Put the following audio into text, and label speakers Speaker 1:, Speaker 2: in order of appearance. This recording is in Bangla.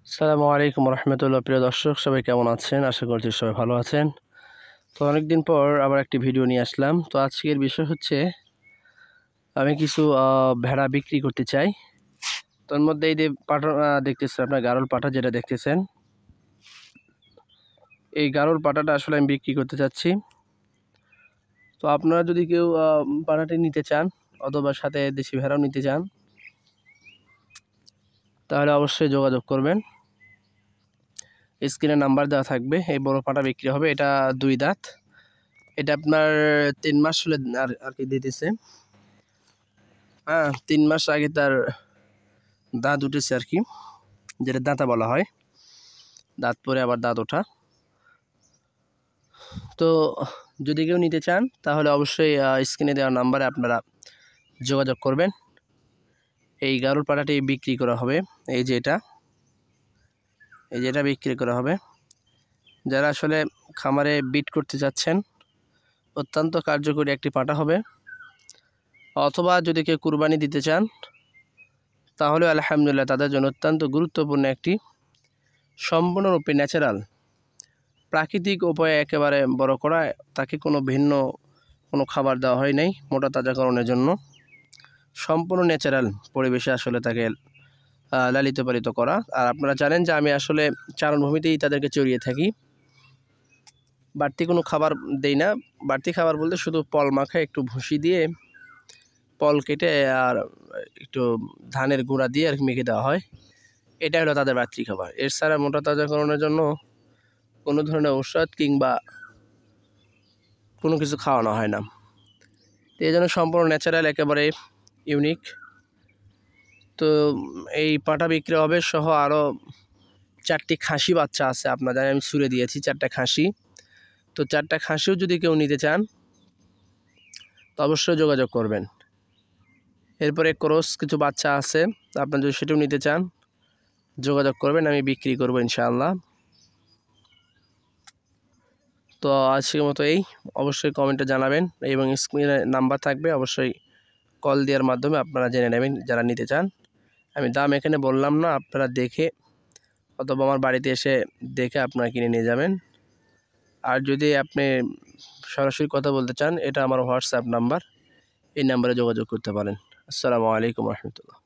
Speaker 1: আসসালামু আলাইকুম রহমতুল্লাহ। প্রিয় দর্শক, সবাই কেমন আছেন? আশা করছি সবাই ভালো আছেন। তো অনেকদিন পর আবার একটি ভিডিও নিয়ে আসলাম। তো আজকের বিষয় হচ্ছে আমি কিছু ভেড়া বিক্রি করতে চাই। তোর মধ্যে এই যে পাঠা দেখতেছেন, আপনার গারল পাঠা যেটা দেখতেছেন, এই গারল পাঠাটা আসলে আমি বিক্রি করতে চাচ্ছি। তো আপনারা যদি কেউ পাঠাটি নিতে চান অথবা সাথে দেশি ভেড়াও নিতে চান, তাহলে অবশ্যই যোগাযোগ করবেন। স্ক্রিনে নাম্বার দেওয়া থাকবে। এই বড় পাঠা বিক্রি হবে, এটা 2 দাঁত। এটা আপনার 3 মাস হলে আর কি দিতেছে। 3 মাস আগে তার দাঁত উঠেছে আর কি, যেটা দাঁতা বলা হয়। দাঁত পরে আবার দাঁত ওঠা। তো যদি কেউ নিতে চান তাহলে অবশ্যই স্ক্রিনে দেওয়া নাম্বারে আপনারা যোগাযোগ করবেন। এই গারুর পাঠাটি বিক্রি করা হবে। এই যে এটা বিক্রি করা হবে। যারা আসলে খামারে বিট করতে চাচ্ছেন, অত্যন্ত কার্যকরী একটি পাঠা হবে। অথবা যদি কেউ কুরবানি দিতে চান তাহলে আলহামদুলিল্লাহ তাদের জন্য অত্যন্ত গুরুত্বপূর্ণ একটি সম্পূর্ণরূপে ন্যাচারাল প্রাকৃতিক উপায়ে একেবারে বড় করা। তাকে কোনো ভিন্ন কোনো খাবার দেওয়া হয় নাই মোটা তাজাকরণের জন্য। সম্পূর্ণ ন্যাচারাল পরিবেশে আসলে তাকে লালিত পালিত করা। আর আপনারা জানেন যে আমি আসলে চারণভূমিতেই তাদেরকে চড়িয়ে থাকি। বাড়তি কোনো খাবার দেই না। বাড়তি খাবার বলতে শুধু পল মাখায় একটু ভুসি দিয়ে পল কেটে আর একটু ধানের গুঁড়া দিয়ে আর মেখে দেওয়া হয়। এটা হলো তাদের বাড়তি খাবার। এর ছাড়া মোটা তাজাকরণের জন্য কোনো ধরনের ঔষধ কিংবা কোনো কিছু খাওয়ানো হয় না। তো এই জন্য সম্পূর্ণ ন্যাচারাল, একেবারে ইউনিক। তো এই পাঠা বিক্রি হবে সহ আরও 4টি খাসি বাচ্চা আছে। আপনাদের আমি ছুড়ে দিয়েছি 4টা খাসি। তো 4টা খাসিও যদি কেউ নিতে চান তো অবশ্যই যোগাযোগ করবেন। এরপরে ক্রস কিছু বাচ্চা আছে, আপনারা যদি সেটাও নিতে চান যোগাযোগ করবেন, আমি বিক্রি করবো ইনশাআল্লাহ। তো আজকের মতো অবশ্যই কমেন্টে জানাবেন এবং স্ক্রিনে নাম্বার থাকবে, অবশ্যই কল দেওয়ার মাধ্যমে আপনারা জেনে নেবেন যারা নিতে চান। আমি দাম এখানে বললাম না, আপনারা দেখে অথবা আমার বাড়িতে এসে দেখে আপনারা কিনে নিয়ে যাবেন। আর যদি আপনি সরাসরি কথা বলতে চান, এটা আমার হোয়াটসঅ্যাপ নাম্বার, এই নাম্বারে যোগাযোগ করতে পারেন। আসসালামু আলাইকুম রহমতুল্লাহ।